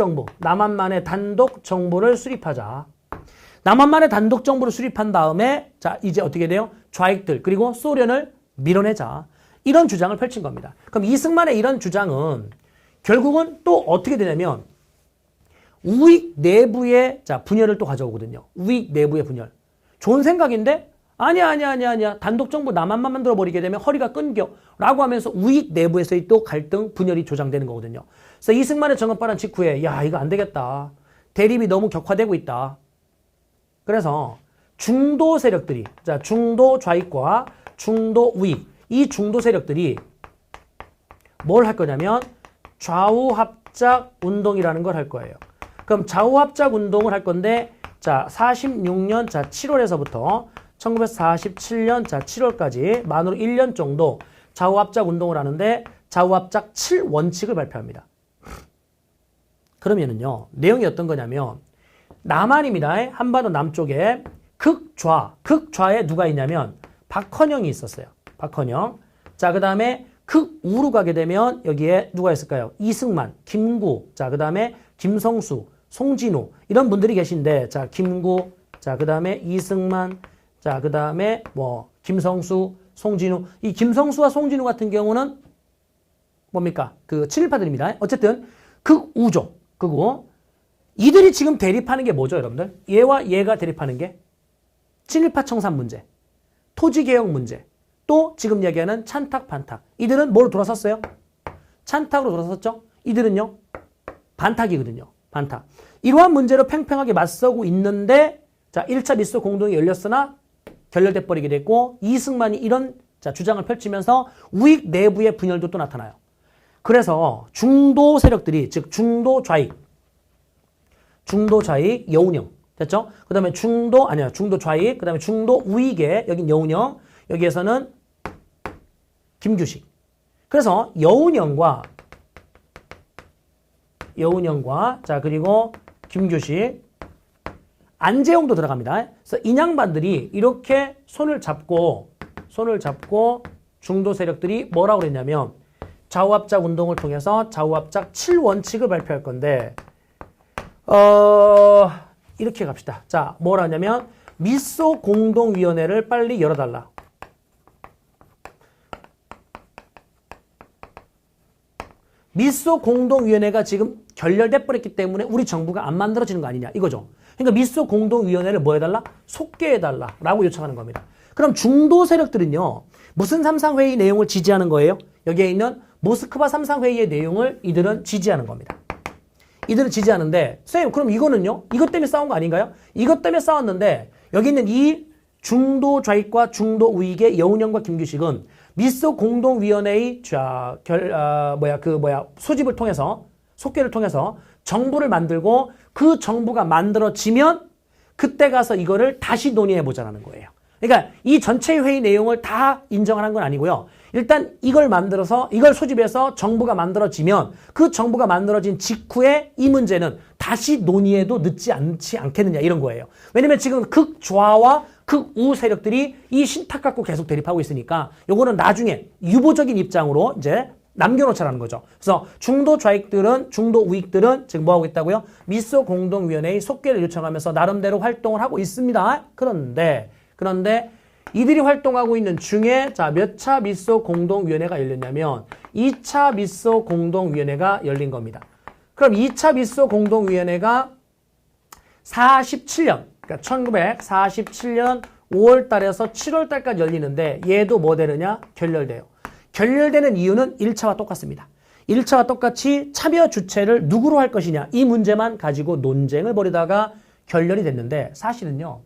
정부를 수립하자. 남한만의 단독 정부를 수립한 다음에 자, 이제 어떻게 돼요? 좌익들 그리고 소련을 밀어내자. 이런 주장을 펼친 겁니다. 그럼 이승만의 이런 주장은 결국은 또 어떻게 되냐면 우익 내부의 자, 분열을 또 가져오거든요. 우익 내부의 분열. 좋은 생각인데 아니야. 단독 정부 남한만 만들어 버리게 되면 허리가 끊겨. 라고 하면서 우익 내부에서의 또 갈등, 분열이 조장되는 거거든요. 그래서 이승만의 정권 발언 직후에 야, 이거 안 되겠다. 대립이 너무 격화되고 있다. 그래서 중도 세력들이, 자, 중도 좌익과 중도 우익, 이 중도 세력들이 뭘 할 거냐면 좌우 합작 운동이라는 걸 할 거예요. 그럼 좌우 합작 운동을 할 건데 자, 46년 자, 7월에서부터 1947년 자, 7월까지 만으로 1년 정도 좌우 합작 운동을 하는데 좌우 합작 7원칙을 발표합니다. 그러면은요, 내용이 어떤 거냐면 남한입니다. 한반도 남쪽에 극좌에 누가 있냐면 박헌영이 있었어요. 박헌영. 자, 그 다음에 극우로 가게 되면 여기에 누가 있을까요? 이승만, 김구, 자, 그 다음에 김성수, 송진우 이런 분들이 계신데 자, 김구, 자, 그 다음에 이승만, 자, 그 다음에 뭐 김성수, 송진우. 이 김성수와 송진우 같은 경우는 뭡니까? 그 친일파들입니다. 어쨌든 극우죠. 극우. 이들이 지금 대립하는 게 뭐죠, 여러분들? 얘와 얘가 대립하는 게 친일파 청산 문제, 토지개혁 문제, 또 지금 얘기하는 찬탁, 반탁. 이들은 뭐로 돌아섰어요? 찬탁으로 돌아섰죠? 이들은요, 반탁이거든요. 반탁. 이러한 문제로 팽팽하게 맞서고 있는데, 자, 1차 미소 공동이 열렸으나 결렬돼 버리게 됐고, 이승만이 이런 자, 주장을 펼치면서 우익 내부의 분열도 또 나타나요. 그래서 중도 세력들이, 즉, 중도 좌익, 여운형. 됐죠? 그 다음에 중도 좌익, 그 다음에 중도 우익에, 여긴 여운형, 여기에서는 김규식. 그래서 여운형과, 자, 그리고 김규식, 안재홍도 들어갑니다. 그래서 인양반들이 이렇게 손을 잡고 중도 세력들이 뭐라고 그랬냐면 좌우합작 운동을 통해서 좌우합작 7원칙을 발표할 건데, 이렇게 갑시다. 자, 뭐라 하냐면 미소 공동위원회를 빨리 열어달라. 미소 공동위원회가 지금 결렬돼 버렸기 때문에 우리 정부가 안 만들어지는 거 아니냐 이거죠. 그러니까 미소 공동위원회를 뭐 해달라? 속개해달라 라고 요청하는 겁니다. 그럼 중도 세력들은요, 무슨 삼상회의 내용을 지지하는 거예요? 여기에 있는 모스크바 삼상회의의 내용을 이들은 지지하는 겁니다. 이들은 지지하는데, 선생님, 그럼 이거는요? 이것 때문에 싸운 거 아닌가요? 이것 때문에 싸웠는데, 여기 있는 이 중도 좌익과 중도 우익의 여운형과 김규식은 미소 공동위원회의 소집을 통해서, 속개를 통해서 정부를 만들고 그 정부가 만들어지면 그때 가서 이거를 다시 논의해보자라는 거예요. 그러니까 이 전체 회의 내용을 다 인정하는 건 아니고요. 일단 이걸 만들어서, 이걸 소집해서 정부가 만들어지면 그 정부가 만들어진 직후에 이 문제는 다시 논의해도 늦지 않겠느냐 이런 거예요. 왜냐면 지금 극좌와 극우 세력들이 이 신탁 갖고 계속 대립하고 있으니까 요거는 나중에 유보적인 입장으로 이제 남겨놓자라는 거죠. 그래서 중도 좌익들은, 중도 우익들은 지금 뭐 하고 있다고요? 미소 공동위원회의 속개를 요청하면서 나름대로 활동을 하고 있습니다. 그런데 이들이 활동하고 있는 중에 자, 몇 차 미소 공동위원회가 열렸냐면 2차 미소 공동위원회가 열린 겁니다. 그럼 2차 미소 공동위원회가 47년, 그러니까 1947년 5월 달에서 7월 달까지 열리는데 얘도 뭐 되느냐? 결렬돼요. 결렬되는 이유는 1차와 똑같습니다. 1차와 똑같이 참여 주체를 누구로 할 것이냐 이 문제만 가지고 논쟁을 벌이다가 결렬이 됐는데 사실은요.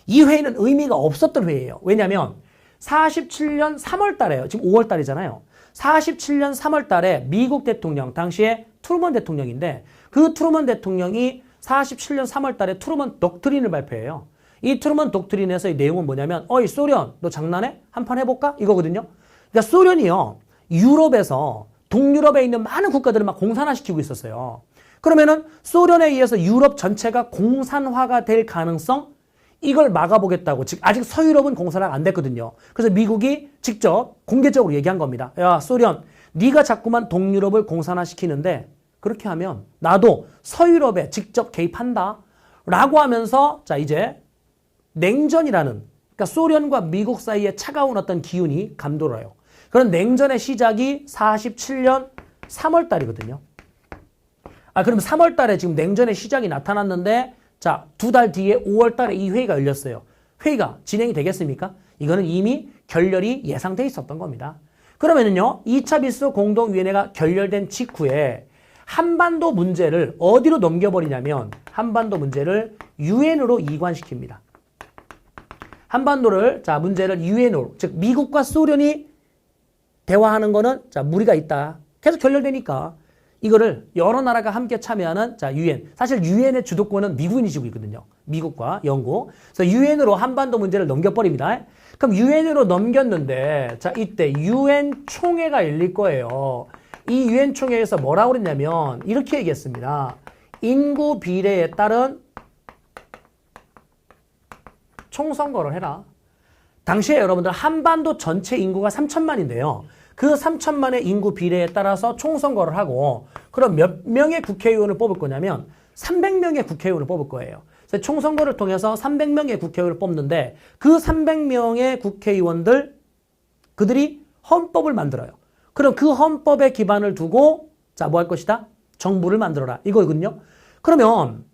이 회의는 의미가 없었던 회의예요. 왜냐하면 47년 3월 달에요. 지금 5월 달이잖아요. 47년 3월 달에 미국 대통령, 당시에 트루먼 대통령인데 그 트루먼 대통령이 47년 3월 달에 트루먼 독트린을 발표해요. 이 트루먼 독트린에서의 내용은 뭐냐면 어이 소련 너 장난해? 한판 해볼까? 이거거든요. 그러니까 소련이요. 유럽에서 동유럽에 있는 많은 국가들을 막 공산화시키고 있었어요. 그러면은 소련에 의해서 유럽 전체가 공산화가 될 가능성 이걸 막아보겠다고. 즉 아직 서유럽은 공산화가 안 됐거든요. 그래서 미국이 직접 공개적으로 얘기한 겁니다. 야 소련 네가 자꾸만 동유럽을 공산화시키는데 그렇게 하면 나도 서유럽에 직접 개입한다 라고 하면서 자 이제 냉전이라는 그러니까 소련과 미국 사이에 차가운 어떤 기운이 감돌아요. 그런 냉전의 시작이 47년 3월 달이거든요. 그럼 3월 달에 지금 냉전의 시작이 나타났는데 자, 2달 뒤에 5월 달에 이 회의가 열렸어요. 회의가 진행이 되겠습니까? 이거는 이미 결렬이 예상돼 있었던 겁니다. 그러면은요, 2차 미소 공동위원회가 결렬된 직후에 한반도 문제를 어디로 넘겨버리냐면 한반도 문제를 유엔으로 이관시킵니다. 한반도를 자 문제를 유엔으로 즉 미국과 소련이 대화하는 거는 자 무리가 있다. 계속 결렬되니까 이거를 여러 나라가 함께 참여하는 자 유엔. 사실 유엔의 주도권은 미국이 쥐고 있거든요. 미국과 영국. 그래서 유엔으로 한반도 문제를 넘겨버립니다. 그럼 유엔으로 넘겼는데 자 이때 유엔 총회가 열릴 거예요. 이 유엔 총회에서 뭐라고 그랬냐면 이렇게 얘기했습니다. 인구 비례에 따른 총선거를 해라. 당시에 여러분들 한반도 전체 인구가 3천만인데요. 그 3천만의 인구 비례에 따라서 총선거를 하고 그럼 몇 명의 국회의원을 뽑을 거냐면 300명의 국회의원을 뽑을 거예요. 그래서 총선거를 통해서 300명의 국회의원을 뽑는데 그 300명의 국회의원들 그들이 헌법을 만들어요. 그럼 그 헌법에 기반을 두고 자, 뭐 할 것이다? 정부를 만들어라. 이거거든요. 그러면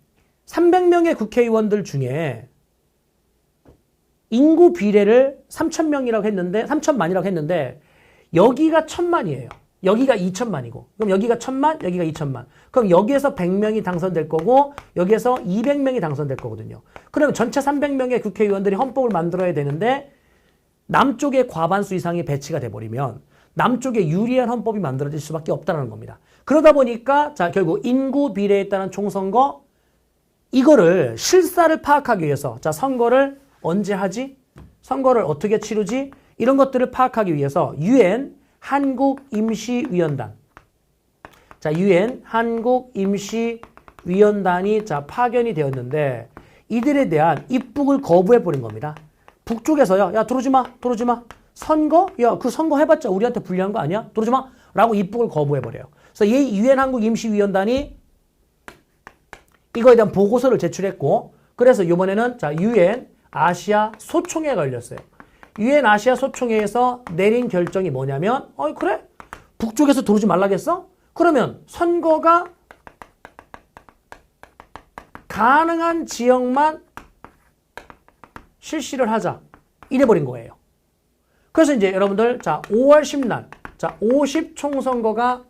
300명의 국회의원들 중에 인구 비례를 3,000명이라고 했는데 3천만이라고 했는데 여기가 1,000만이에요. 여기가 2천만이고 그럼 여기가 1,000만 여기가 2천만 그럼 여기에서 100명이 당선될 거고 여기에서 200명이 당선될 거거든요. 그러면 전체 300명의 국회의원들이 헌법을 만들어야 되는데 남쪽에 과반수 이상이 배치가 돼버리면 남쪽에 유리한 헌법이 만들어질 수밖에 없다는 겁니다. 그러다 보니까 자 결국 인구 비례에 따른 총선거 이거를 실사를 파악하기 위해서 자 선거를 언제 하지? 선거를 어떻게 치르지? 이런 것들을 파악하기 위해서 유엔 한국임시위원단 자 유엔 한국임시위원단이 자 파견이 되었는데 이들에 대한 입국을 거부해버린 겁니다. 북쪽에서요. 야 들어오지 마. 들어오지 마. 선거? 야 그 선거 해봤자 우리한테 불리한 거 아니야? 들어오지 마. 라고 입국을 거부해버려요. 그래서 이 유엔 한국임시위원단이 이거에 대한 보고서를 제출했고 그래서 이번에는 자 유엔 아시아 소총회가 열렸어요. 유엔 아시아 소총회에서 내린 결정이 뭐냐면 그래? 북쪽에서 들어오지 말라겠어? 그러면 선거가 가능한 지역만 실시를 하자. 이래버린 거예요. 그래서 이제 여러분들 자 5월 10날 자 50 총선거가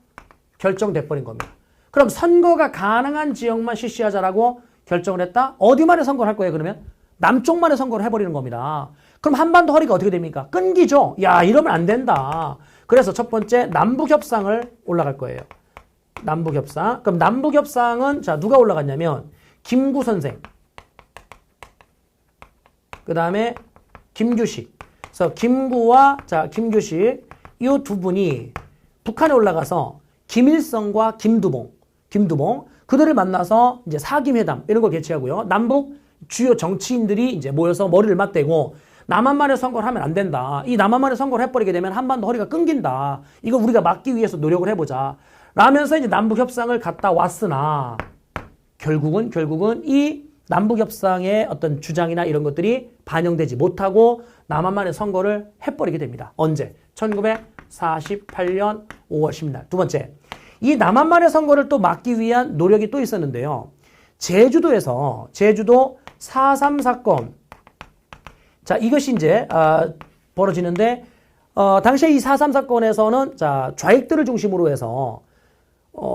결정돼버린 겁니다. 그럼 선거가 가능한 지역만 실시하자라고 결정을 했다? 어디만에 선거를 할 거예요 그러면? 남쪽만의 선거를 해버리는 겁니다. 그럼 한반도 허리가 어떻게 됩니까? 끊기죠? 야 이러면 안 된다. 그래서 첫 번째 남북협상을 올라갈 거예요. 남북협상. 그럼 남북협상은 자 누가 올라갔냐면 김구 선생 그 다음에 김규식 그래서 김구와 자 김규식 이 두 분이 북한에 올라가서 김일성과 김두봉 그들을 만나서 이제 사김회담 이런 걸 개최하고요. 남북 주요 정치인들이 이제 모여서 머리를 맞대고 남한만의 선거를 하면 안 된다. 이 남한만의 선거를 해버리게 되면 한반도 허리가 끊긴다. 이거 우리가 막기 위해서 노력을 해보자. 라면서 이제 남북협상을 갔다 왔으나 결국은 이 남북협상의 어떤 주장이나 이런 것들이 반영되지 못하고 남한만의 선거를 해버리게 됩니다. 언제? 1948년 5월 10일 날. 두 번째, 이 남한만의 선거를 또 막기 위한 노력이 또 있었는데요. 제주도 4.3 사건. 자, 이것이 이제, 벌어지는데, 당시에 이 4.3 사건에서는, 자, 좌익들을 중심으로 해서,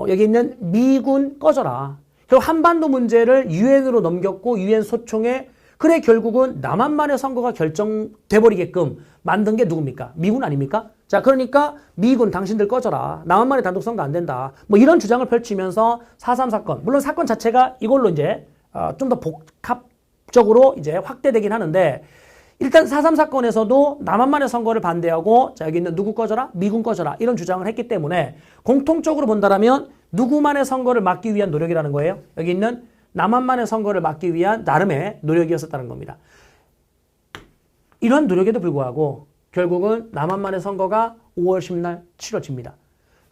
여기 있는 미군 꺼져라. 그리고 한반도 문제를 유엔으로 넘겼고, 유엔 소총에, 그래, 결국은 남한만의 선거가 결정돼버리게끔 만든 게 누굽니까? 미군 아닙니까? 자, 그러니까 미군 당신들 꺼져라. 남한만의 단독 선거 안 된다. 뭐 이런 주장을 펼치면서 4.3 사건. 물론 사건 자체가 이걸로 이제 좀 더 복합적으로 이제 확대되긴 하는데 일단 4.3 사건에서도 남한만의 선거를 반대하고 자, 여기 있는 누구 꺼져라? 미군 꺼져라. 이런 주장을 했기 때문에 공통적으로 본다라면 누구만의 선거를 막기 위한 노력이라는 거예요. 여기 있는 남한만의 선거를 막기 위한 나름의 노력이었었다는 겁니다. 이런 노력에도 불구하고 결국은 남한만의 선거가 5월 10날 치러집니다.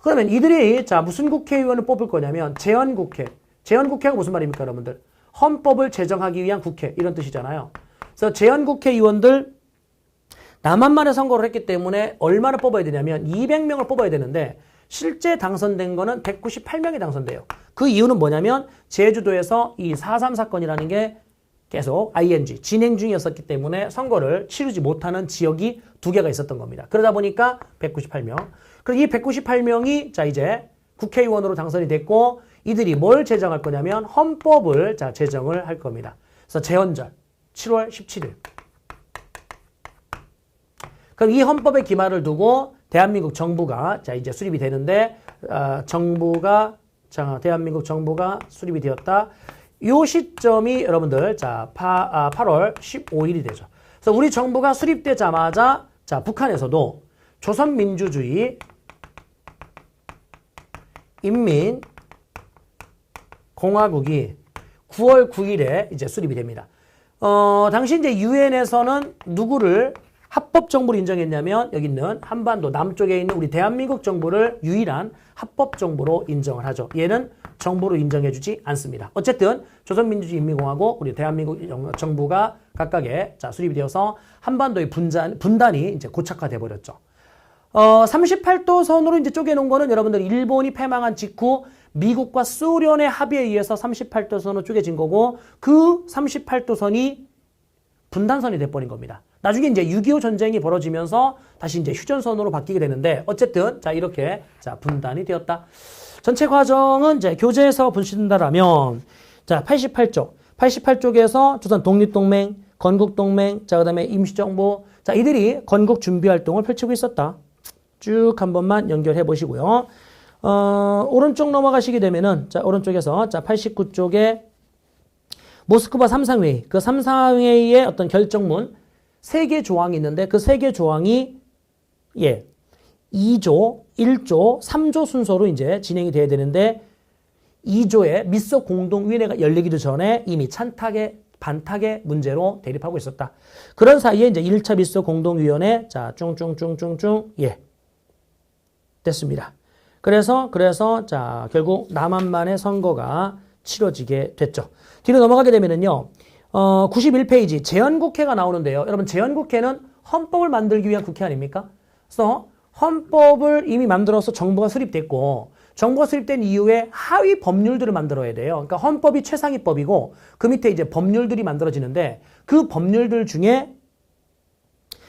그러면 이들이 자 무슨 국회의원을 뽑을 거냐면 제헌국회. 제헌국회가 무슨 말입니까 여러분들? 헌법을 제정하기 위한 국회 이런 뜻이잖아요. 그래서 제헌국회의원들 남한만의 선거를 했기 때문에 얼마나 뽑아야 되냐면 200명을 뽑아야 되는데 실제 당선된 거는 198명이 당선돼요. 그 이유는 뭐냐면 제주도에서 이 4.3 사건이라는 게 계속 ING 진행 중이었었기 때문에 선거를 치르지 못하는 지역이 2개가 있었던 겁니다. 그러다 보니까 198명. 그리고 이 198명이 자 이제 국회의원으로 당선이 됐고 이들이 뭘 제정할 거냐면 헌법을 자 제정을 할 겁니다. 그래서 제헌절 7월 17일. 그럼 이 헌법의 기말을 두고 대한민국 정부가 자 이제 수립이 되는데 대한민국 정부가 수립이 되었다. 요 시점이 여러분들 자 8월 15일이 되죠. 그래서 우리 정부가 수립되자마자 자 북한에서도 조선민주주의 인민공화국이 9월 9일에 이제 수립이 됩니다. 당시 이제 유엔에서는 누구를 합법 정부로 인정했냐면 여기 있는 한반도 남쪽에 있는 우리 대한민국 정부를 유일한 합법 정부로 인정을 하죠. 얘는 정부로 인정해주지 않습니다. 어쨌든 조선민주주의 인민공화국 우리 대한민국 정부가 각각의 자 수립이 되어서 한반도의 분단이 이제 고착화돼 버렸죠. 38도 선으로 이제 쪼개놓은 거는 여러분들 일본이 패망한 직후 미국과 소련의 합의에 의해서 38도 선으로 쪼개진 거고 그 38도 선이 분단선이 돼버린 겁니다. 나중에 이제 6.25 전쟁이 벌어지면서 다시 이제 휴전선으로 바뀌게 되는데 어쨌든 자 이렇게 자 분단이 되었다. 전체 과정은 이제 교재에서 보신다라면 자 88쪽에서 조선 독립동맹, 건국동맹, 자 그다음에 임시정부 자 이들이 건국 준비 활동을 펼치고 있었다. 쭉 한 번만 연결해 보시고요. 오른쪽 넘어가시게 되면은 자 오른쪽에서 자 89쪽에 모스크바 3상회의 그 3상회의의 어떤 결정문 3개 조항이 있는데 그 3개 조항이 2조, 1조, 3조 순서로 이제 진행이 돼야 되는데 2조의 미소 공동위원회가 열리기도 전에 이미 반탁의 문제로 대립하고 있었다. 그런 사이에 이제 1차 미소 공동위원회 자 쭝쭝쭝쭝쭝 됐습니다. 그래서 자 결국 남한만의 선거가 치러지게 됐죠. 뒤로 넘어가게 되면은요. 91페이지 제헌국회가 나오는데요. 여러분 제헌국회는 헌법을 만들기 위한 국회 아닙니까? 그래서 헌법을 이미 만들어서 정부가 수립됐고 정부가 수립된 이후에 하위 법률들을 만들어야 돼요. 그러니까 헌법이 최상위법이고 그 밑에 이제 법률들이 만들어지는데 그 법률들 중에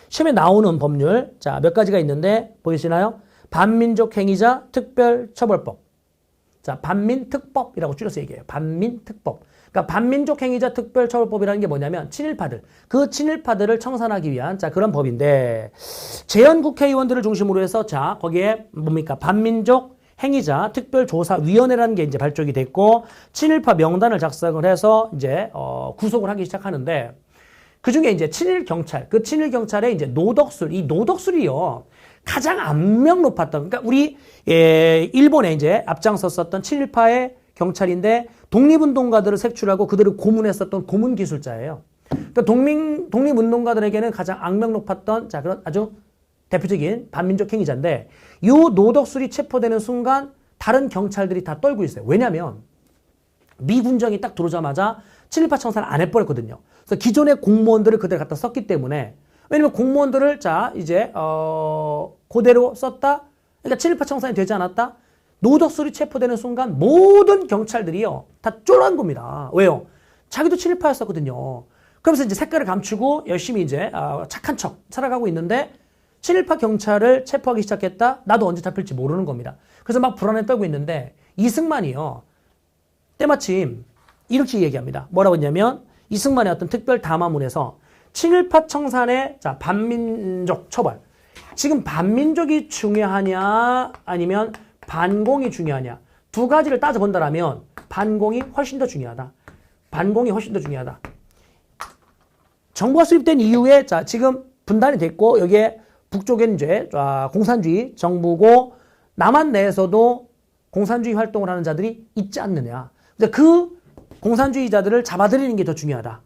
시험에 나오는 법률 자 몇 가지가 있는데 보이시나요? 반민족 행위자 특별처벌법. 자 반민특법이라고 줄여서 얘기해요. 반민특법. 그러니까 반민족 행위자 특별처벌법이라는 게 뭐냐면 그 친일파들을 청산하기 위한 자 그런 법인데 제헌국회의원들을 중심으로 해서 자 거기에 뭡니까 반민족 행위자 특별조사위원회라는 게 이제 발족이 됐고 친일파 명단을 작성을 해서 이제 구속을 하기 시작하는데 그 중에 이제 친일 경찰의 이제 이 노덕술이요 가장 악명 높았던 그러니까 우리 일본에 이제 앞장섰었던 친일파의 경찰인데 독립운동가들을 색출하고 그들을 고문했었던 고문 기술자예요. 그러니까 독립운동가들에게는 가장 악명 높았던 자 그런 아주 대표적인 반민족 행위자인데 이 노덕술이 체포되는 순간 다른 경찰들이 다 떨고 있어요. 왜냐하면 미 군정이 딱 들어오자마자 친일파 청산을 안 해버렸거든요. 그래서 기존의 공무원들을 그대로 갖다 썼기 때문에 왜냐면 공무원들을 자 이제 그대로 썼다. 그러니까 친일파 청산이 되지 않았다. 노적술이 체포되는 순간 모든 경찰들이요 다 쫄란 겁니다. 왜요? 자기도 친일파였었거든요. 그러면서 이제 색깔을 감추고 열심히 이제 착한 척 살아가고 있는데 친일파 경찰을 체포하기 시작했다. 나도 언제 잡힐지 모르는 겁니다. 그래서 막 불안에 떨고 있는데 이승만이요. 때마침 이렇게 얘기합니다. 뭐라고 했냐면 이승만의 어떤 특별 담화문에서 친일파 청산의 반민족 처벌. 지금 반민족이 중요하냐 아니면 반공이 중요하냐. 두 가지를 따져본다라면 반공이 훨씬 더 중요하다. 반공이 훨씬 더 중요하다. 정부가 수립된 이후에 지금 분단이 됐고 여기에 북쪽에는 이제 공산주의 정부고 남한 내에서도 공산주의 활동을 하는 자들이 있지 않느냐. 그 공산주의자들을 잡아들이는 게 더 중요하다.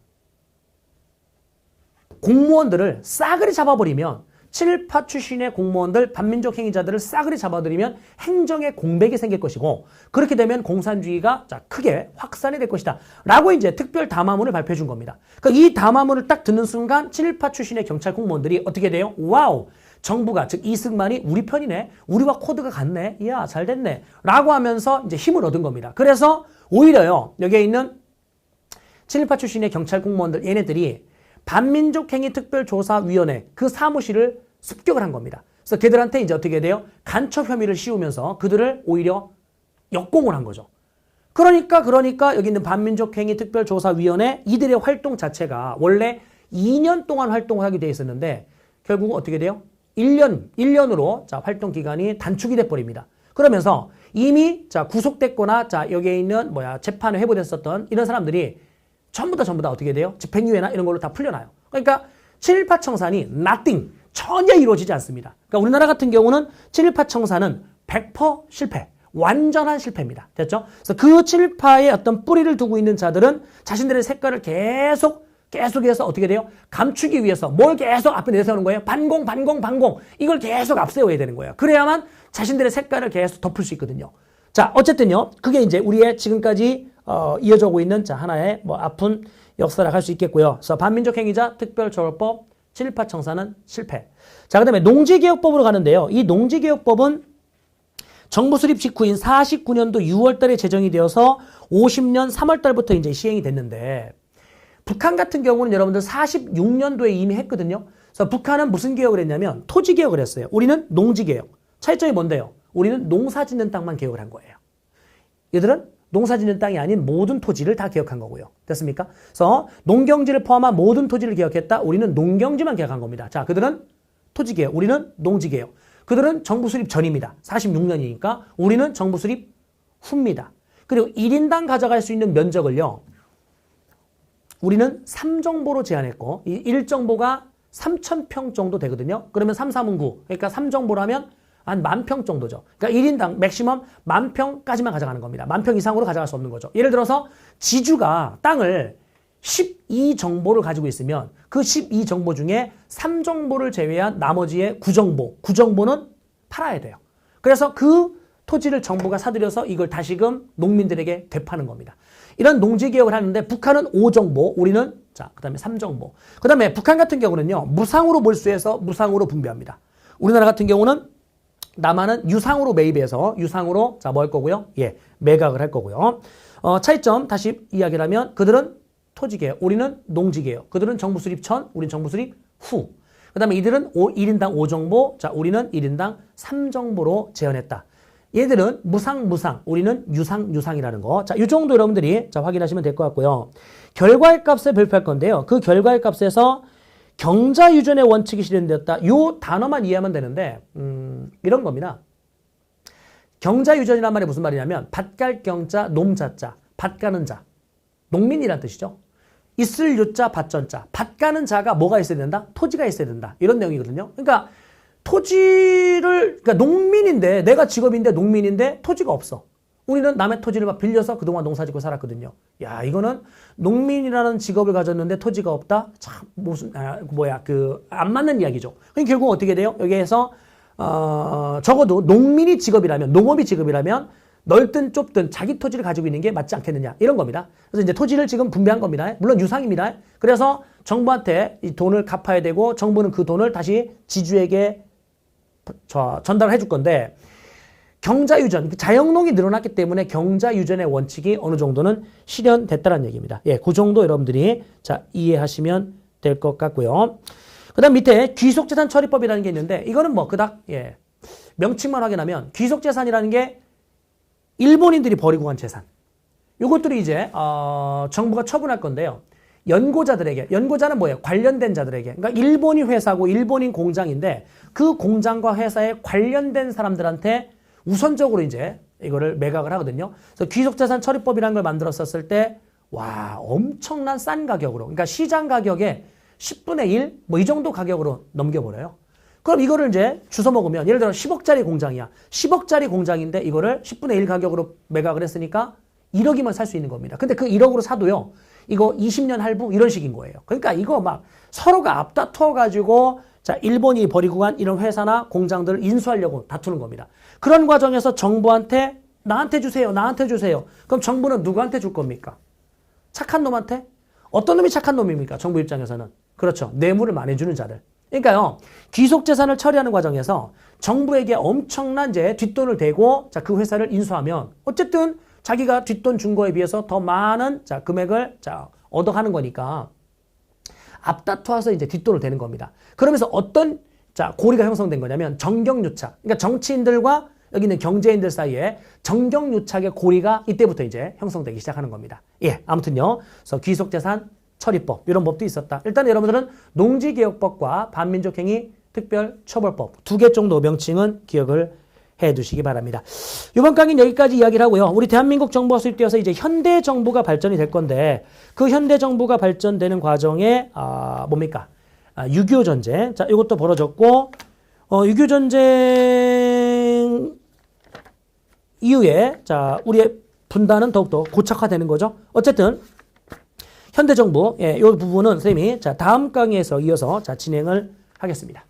공무원들을 싸그리 잡아버리면 친일파 출신의 공무원들, 반민족 행위자들을 싸그리 잡아들이면 행정의 공백이 생길 것이고 그렇게 되면 공산주의가 크게 확산이 될 것이다. 라고 이제 특별 담화문을 발표해 준 겁니다. 그러니까 이 담화문을 딱 듣는 순간 친일파 출신의 경찰 공무원들이 어떻게 돼요? 와우! 정부가, 즉 이승만이 우리 편이네. 우리와 코드가 같네. 이야, 잘 됐네. 라고 하면서 이제 힘을 얻은 겁니다. 그래서 오히려요. 여기에 있는 친일파 출신의 경찰 공무원들 얘네들이 반민족행위특별조사위원회 그 사무실을 습격을 한 겁니다. 그래서 걔들한테 이제 어떻게 돼요? 간첩 혐의를 씌우면서 그들을 오히려 역공을 한 거죠. 그러니까 여기 있는 반민족행위특별조사위원회 이들의 활동 자체가 원래 2년 동안 활동을 하게 돼 있었는데 결국 어떻게 돼요? 1년으로 활동 기간이 단축이 돼 버립니다. 그러면서 이미 구속됐거나 여기에 있는 재판을 회부됐었던 이런 사람들이 전부 다 어떻게 돼요? 집행유예나 이런 걸로 다 풀려나요. 그러니까 친일파 청산이 nothing, 전혀 이루어지지 않습니다. 그러니까 우리나라 같은 경우는 친일파 청산은 100% 실패, 완전한 실패입니다. 됐죠? 그래서 그 친일파의 어떤 뿌리를 두고 있는 자들은 자신들의 색깔을 계속해서 어떻게 돼요? 감추기 위해서 뭘 계속 앞에 내세우는 거예요? 반공. 이걸 계속 앞세워야 되는 거예요. 그래야만 자신들의 색깔을 계속 덮을 수 있거든요. 자, 어쨌든요. 그게 이제 우리의 지금까지 이어져 오고 있는 하나의 아픈 역사라 할 수 있겠고요. 그래서 반민족 행위자 특별처벌법 친일파 청산은 실패. 자, 그다음에 농지개혁법으로 가는데요. 이 농지개혁법은 정부 수립 직후인 49년도 6월 달에 제정이 되어서 50년 3월 달부터 이제 시행이 됐는데 북한 같은 경우는 여러분들 46년도에 이미 했거든요. 그래서 북한은 무슨 개혁을 했냐면 토지 개혁을 했어요. 우리는 농지 개혁. 차이점이 뭔데요? 우리는 농사 짓는 땅만 개혁을 한 거예요. 얘들은 농사 짓는 땅이 아닌 모든 토지를 다 개혁한 거고요. 됐습니까? 그래서 농경지를 포함한 모든 토지를 개혁했다. 우리는 농경지만 개혁한 겁니다. 자, 그들은 토지 개혁, 우리는 농지 개혁. 그들은 정부 수립 전입니다. 46년이니까 우리는 정부 수립 후입니다. 그리고 1인당 가져갈 수 있는 면적을요. 우리는 3정보로 제한했고 이 1정보가 3,000평 정도 되거든요. 그러면 3, 3은 9. 그러니까 3정보라면 한 10,000평 정도죠. 그러니까 1인당 맥시멈 10,000평까지만 가져가는 겁니다. 10,000평 이상으로 가져갈 수 없는 거죠. 예를 들어서 지주가 땅을 12정보를 가지고 있으면 그 12정보 중에 3정보를 제외한 나머지의 9정보는 팔아야 돼요. 그래서 그 토지를 정부가 사들여서 이걸 다시금 농민들에게 되파는 겁니다. 이런 농지개혁을 하는데 북한은 5정보, 우리는 그 다음에 3정보. 그 다음에 북한 같은 경우는요. 무상으로 몰수해서 무상으로 분배합니다. 우리나라 같은 경우는 남한은 유상으로 매입해서 유상으로 뭐 할 거고요? 매각을 할 거고요. 차이점 다시 이야기를 하면 그들은 토지개혁, 우리는 농지개혁. 그들은 정부 수립 전, 우리는 정부 수립 후. 그 다음에 이들은 1인당 5정보, 우리는 1인당 3정보로 제한했다. 얘들은 무상, 우리는 유상이라는 거. 자, 이 정도 여러분들이 확인하시면 될 것 같고요. 결과의 값을 발표할 건데요. 그 결과의 값에서 경자유전의 원칙이 실현되었다. 이 단어만 이해하면 되는데, 이런 겁니다. 경자유전이란 말이 무슨 말이냐면, 밭갈 경자, 놈자자, 밭가는 자. 농민이란 뜻이죠. 있을 유자, 밭전자. 밭가는 자가 뭐가 있어야 된다? 토지가 있어야 된다. 이런 내용이거든요. 그러니까, 그러니까 농민인데, 내가 직업인데 농민인데 토지가 없어. 우리는 남의 토지를 막 빌려서 그동안 농사 짓고 살았거든요. 야, 이거는 농민이라는 직업을 가졌는데 토지가 없다? 참, 안 맞는 이야기죠. 그러니까 결국 어떻게 돼요? 여기에서, 적어도 농민이 직업이라면, 농업이 직업이라면, 넓든 좁든 자기 토지를 가지고 있는 게 맞지 않겠느냐. 이런 겁니다. 그래서 이제 토지를 지금 분배한 겁니다. 물론 유상입니다. 그래서 정부한테 이 돈을 갚아야 되고, 정부는 그 돈을 다시 지주에게 전달을 해줄 건데, 경자유전, 자영농이 늘어났기 때문에 경자유전의 원칙이 어느 정도는 실현됐다는 얘기입니다. 예, 그 정도 여러분들이 자, 이해하시면 될 것 같고요. 그 다음 밑에 귀속재산 처리법이라는 게 있는데, 이거는 뭐, 그닥, 예, 명칭만 확인하면 귀속재산이라는 게 일본인들이 버리고 간 재산. 요것들이 이제, 정부가 처분할 건데요. 연고자들에게, 연고자는 뭐예요? 관련된 자들에게. 그러니까 일본인 회사고 일본인 공장인데 그 공장과 회사에 관련된 사람들한테 우선적으로 이제 이거를 매각을 하거든요. 그래서 귀속재산 처리법이라는 걸 만들었었을 때, 와, 엄청난 싼 가격으로. 그러니까 시장 가격의 10분의 1? 뭐 이 정도 가격으로 넘겨버려요. 그럼 이거를 이제 주워 먹으면, 예를 들어 10억짜리 공장이야. 10억짜리 공장인데 이거를 10분의 1 가격으로 매각을 했으니까 1억이면 살 수 있는 겁니다. 근데 그 1억으로 사도요, 이거 20년 할부 이런 식인 거예요. 그러니까 이거 막 서로가 앞다투어 가지고 자, 일본이 버리고 간 이런 회사나 공장들을 인수하려고 다투는 겁니다. 그런 과정에서 정부한테 나한테 주세요. 나한테 주세요. 그럼 정부는 누구한테 줄 겁니까? 착한 놈한테? 어떤 놈이 착한 놈입니까? 정부 입장에서는. 그렇죠. 뇌물을 많이 주는 자들. 그러니까요. 귀속재산을 처리하는 과정에서 정부에게 엄청난 이제 뒷돈을 대고 자, 그 회사를 인수하면 어쨌든 자기가 뒷돈 준 거에 비해서 더 많은 자, 금액을 자, 얻어가는 거니까 앞다투어서 이제 뒷돈을 대는 겁니다. 그러면서 어떤 자, 고리가 형성된 거냐면 정경유착. 그러니까 정치인들과 여기 있는 경제인들 사이에 정경유착의 고리가 이때부터 이제 형성되기 시작하는 겁니다. 예, 아무튼요. 그래서 귀속재산 처리법 이런 법도 있었다. 일단 여러분들은 농지개혁법과 반민족행위 특별처벌법 2개 정도 명칭은 기억을 해 두시기 바랍니다. 이번 강의는 여기까지 이야기를 하고요. 우리 대한민국 정부가 수립되어서 이제 현대 정부가 발전이 될 건데 그 현대 정부가 발전되는 과정에 뭡니까? 6.25 전쟁. 자, 이것도 벌어졌고 6.25 전쟁 이후에 자, 우리의 분단은 더욱더 고착화되는 거죠. 어쨌든 현대 정부 이 부분은 선생님이 자, 다음 강의에서 이어서 자, 진행을 하겠습니다.